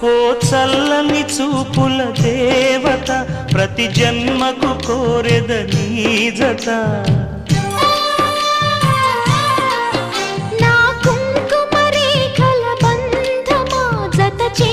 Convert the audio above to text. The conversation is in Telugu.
ఓ చల్లని చూపుల దేవత ప్రతి జన్మకు కోరెద నీ జత నా కుంకుమ రేఖల బంధమా జత చే